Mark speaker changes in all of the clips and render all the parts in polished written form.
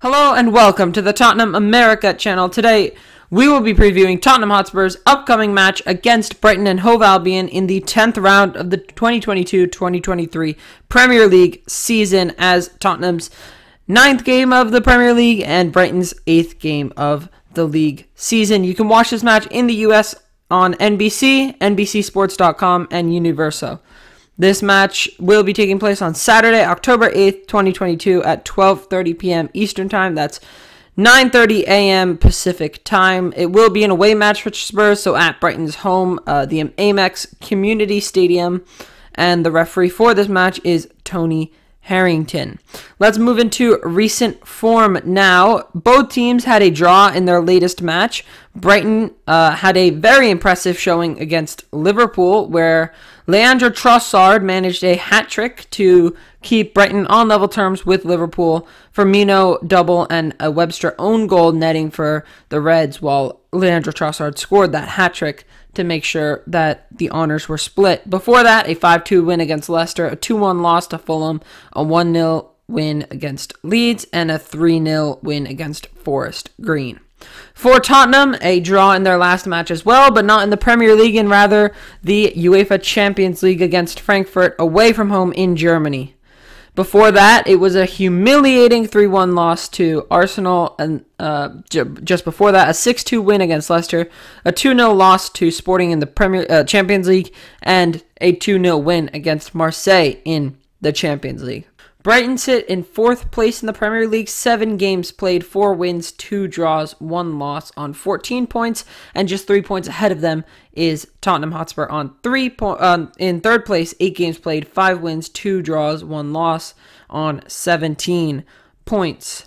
Speaker 1: Hello and welcome to the Tottenham America channel. Today we will be previewing Tottenham Hotspur's upcoming match against Brighton and Hove Albion in the 10th round of the 2022-2023 Premier League season, as Tottenham's 9th game of the Premier League and Brighton's 8th game of the league season. You can watch this match in the US on NBC, NBCSports.com, and Universo. This match will be taking place on Saturday, October 8th, 2022 at 12:30 p.m. Eastern Time. That's 9:30 a.m. Pacific Time. It will be an away match for Spurs, so at Brighton's home, the Amex Community Stadium. And the referee for this match is Tony Harrington. Let's move into recent form now. Both teams had a draw in their latest match. Brighton had a very impressive showing against Liverpool, where Leandro Trossard managed a hat-trick to keep Brighton on level terms with Liverpool. Firmino double and a Webster own goal netting for the Reds, while Leandro Trossard scored that hat-trick to make sure that the honors were split. Before that, a 5-2 win against Leicester, a 2-1 loss to Fulham, a 1-0 win against Leeds, and a 3-0 win against Forest Green. For Tottenham, a draw in their last match as well, but not in the Premier League, and rather the UEFA Champions League against Frankfurt away from home in Germany. Before that, it was a humiliating 3-1 loss to Arsenal, and just before that, a 6-2 win against Leicester, a 2-0 loss to Sporting in the Champions League, and a 2-0 win against Marseille in the Champions League. Brighton sit in 4th place in the Premier League, 7 games played, 4 wins, 2 draws, 1 loss on 14 points, and just 3 points ahead of them is Tottenham Hotspur on in 3rd place, 8 games played, 5 wins, 2 draws, 1 loss on 17 points.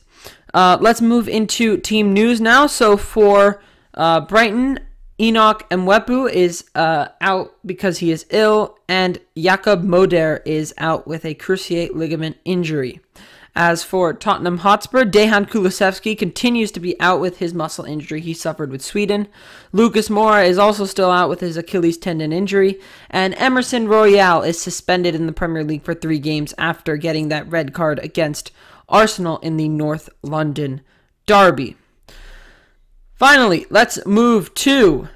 Speaker 1: Let's move into team news now. So for Brighton, Enoch Mwepu is out because he is ill, and Jakob Moder is out with a cruciate ligament injury. As for Tottenham Hotspur, Dejan Kulusevski continues to be out with his muscle injury he suffered with Sweden. Lucas Moura is also still out with his Achilles tendon injury, and Emerson Royal is suspended in the Premier League for 3 games after getting that red card against Arsenal in the North London derby. Finally, let's move to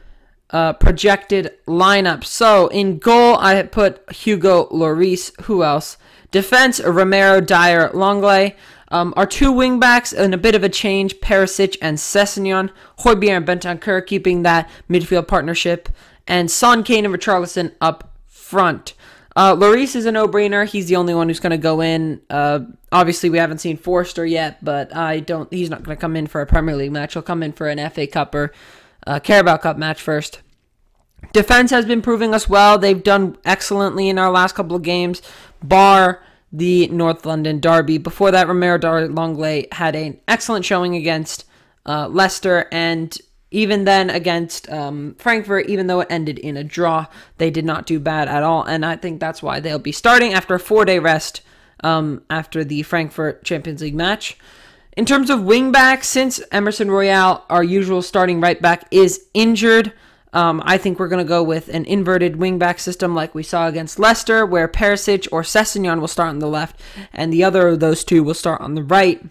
Speaker 1: projected lineup. So in goal, I had put Hugo Lloris. Who else? Defense, Romero, Dyer, Longley. Our 2 wingbacks, and a bit of a change, Perisic and Sessegnon. Højbjerg and Bentancur keeping that midfield partnership. And Son, Kane, and Richarlison up front. Lloris is a no-brainer. He's the only one who's going to go in. Obviously, we haven't seen Forster yet, but he's not going to come in for a Premier League match. He'll come in for an FA Cup or Carabao Cup match first. Defense has been proving us well. They've done excellently in our last couple of games, bar the North London derby. Before that, Romero, Dyer, Longley had an excellent showing against Leicester, and even then against Frankfurt, even though it ended in a draw, they did not do bad at all, and I think that's why they'll be starting after a 4-day rest after the Frankfurt Champions League match. In terms of wing-back, since Emerson Royal, our usual starting right-back, is injured, I think we're going to go with an inverted wing-back system like we saw against Leicester, where Perisic or Sessegnon will start on the left, and the other of those two will start on the right.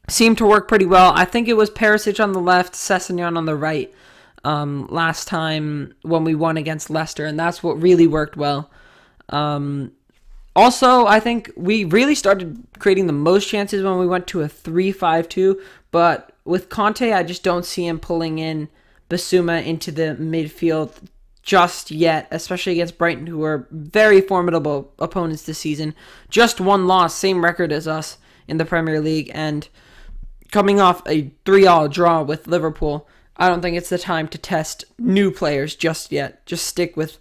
Speaker 1: Seemed to work pretty well. I think it was Perisic on the left, Sessegnon on the right last time when we won against Leicester, and that's what really worked well. Also, I think we really started creating the most chances when we went to a 3-5-2, but with Conte, I just don't see him pulling in Basuma into the midfield just yet, especially against Brighton, who are very formidable opponents this season. Just 1 loss, same record as us in the Premier League, and coming off a 3-3 draw with Liverpool, I don't think it's the time to test new players just yet. Just stick with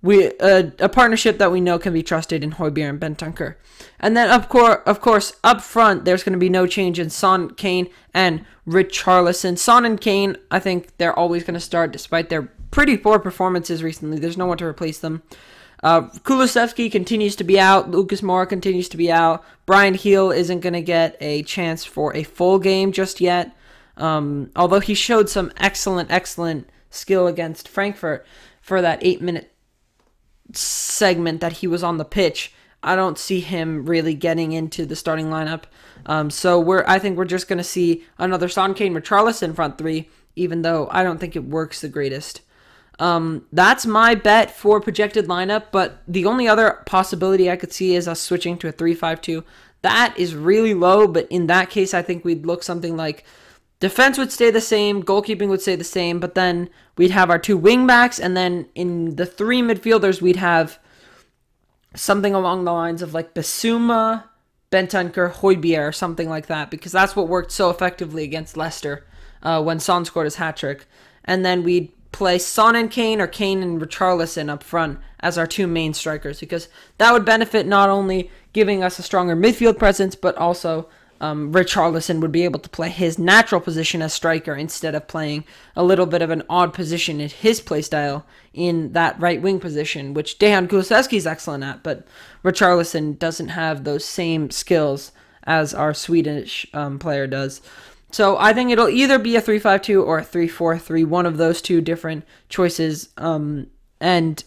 Speaker 1: a partnership that we know can be trusted in Højbjerg and Bentancur. And then, of course, up front, there's going to be no change in Son, Kane, and Richarlison. Son and Kane, I think they're always going to start despite their pretty poor performances recently. There's no one to replace them. Kulusevski continues to be out. Lucas Moura continues to be out. Bryan Gil isn't going to get a chance for a full game just yet. Although he showed some excellent skill against Frankfurt for that 8-minute segment that he was on the pitch, I don't see him really getting into the starting lineup. So I think we're just going to see another Son, Kane, Richarlison front three, even though I don't think it works the greatest. That's my bet for projected lineup, but the only other possibility I could see is us switching to a 3-5-2. That is really low, but in that case, I think we'd look something like defense would stay the same, goalkeeping would stay the same, but then we'd have our two wing backs, and then in the three midfielders, we'd have something along the lines of like Bissouma, Bentancur, Højbjerg, or something like that, because that's what worked so effectively against Leicester when Son scored his hat-trick. And then we'd play Son and Kane, or Kane and Richarlison up front as our two main strikers, because that would benefit not only giving us a stronger midfield presence, but also Richarlison would be able to play his natural position as striker instead of playing a little bit of an odd position in his playstyle in that right wing position, which Dejan Kulusevski is excellent at, but Richarlison doesn't have those same skills as our Swedish player does. So I think it'll either be a 3-5-2 or a 3-4-3, one of those two different choices. And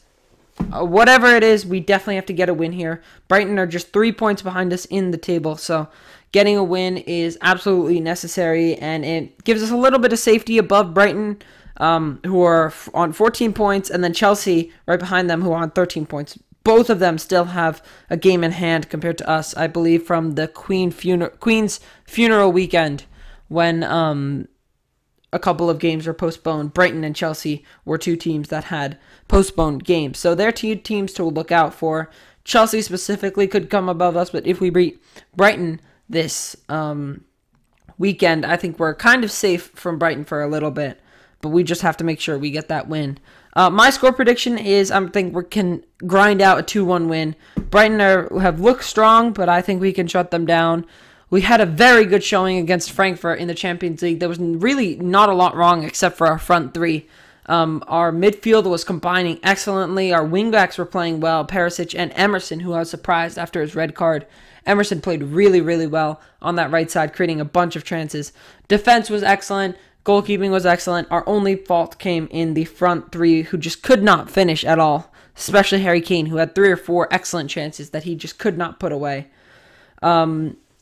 Speaker 1: whatever it is, we definitely have to get a win here. Brighton are just 3 points behind us in the table, so getting a win is absolutely necessary, and it gives us a little bit of safety above Brighton, who are on 14 points, and then Chelsea right behind them, who are on 13 points. Both of them still have a game in hand compared to us, I believe, from the Queen's funeral weekend, when a couple of games were postponed. Brighton and Chelsea were two teams that had postponed games. So they're two teams to look out for. Chelsea specifically could come above us, but if we beat Brighton this weekend, I think we're kind of safe from Brighton for a little bit, but we just have to make sure we get that win. My score prediction is I think we can grind out a 2-1 win. Brighton have looked strong, but I think we can shut them down. We had a very good showing against Frankfurt in the Champions League. There was really not a lot wrong except for our front three. Our midfield was combining excellently. Our wingbacks were playing well. Perisic and Emerson, who I was surprised after his red card. Emerson played really, really well on that right side, creating a bunch of chances. Defense was excellent. Goalkeeping was excellent. Our only fault came in the front three, who just could not finish at all, especially Harry Kane, who had 3 or 4 excellent chances that he just could not put away.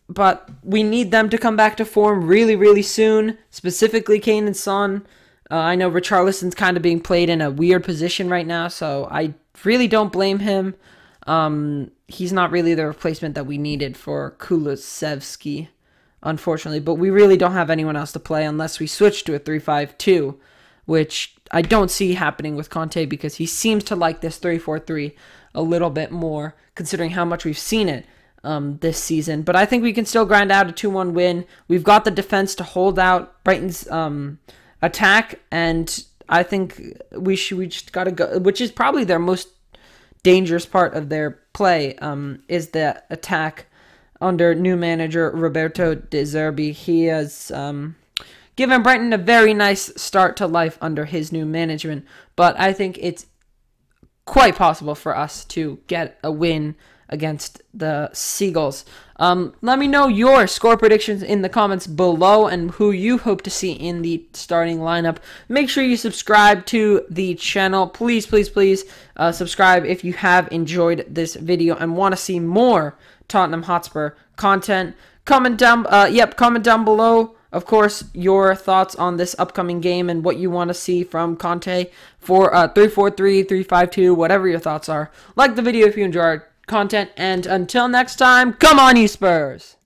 Speaker 1: But we need them to come back to form really, really soon, specifically Kane and Son. I know Richarlison's kind of being played in a weird position right now, so I really don't blame him. He's not really the replacement that we needed for Kulusevski, unfortunately, but we really don't have anyone else to play unless we switch to a 3-5-2, which I don't see happening with Conte because he seems to like this 3-4-3 a little bit more, considering how much we've seen it this season. But I think we can still grind out a 2-1 win. We've got the defense to hold out Brighton's attack, and I think we just gotta go, which is probably their most dangerous part of their play, is the attack under new manager Roberto De Zerbi. He has given Brighton a very nice start to life under his new management, but I think it's quite possible for us to get a win against the Seagulls. Let me know your score predictions in the comments below and who you hope to see in the starting lineup. Make sure you subscribe to the channel. Please, please, please subscribe if you have enjoyed this video and want to see more Tottenham Hotspur content. Comment down below, of course, your thoughts on this upcoming game and what you want to see from Conte for 3-4-3, 3-5-2, whatever your thoughts are. Like the video if you enjoyed content, and until next time, come on, you Spurs!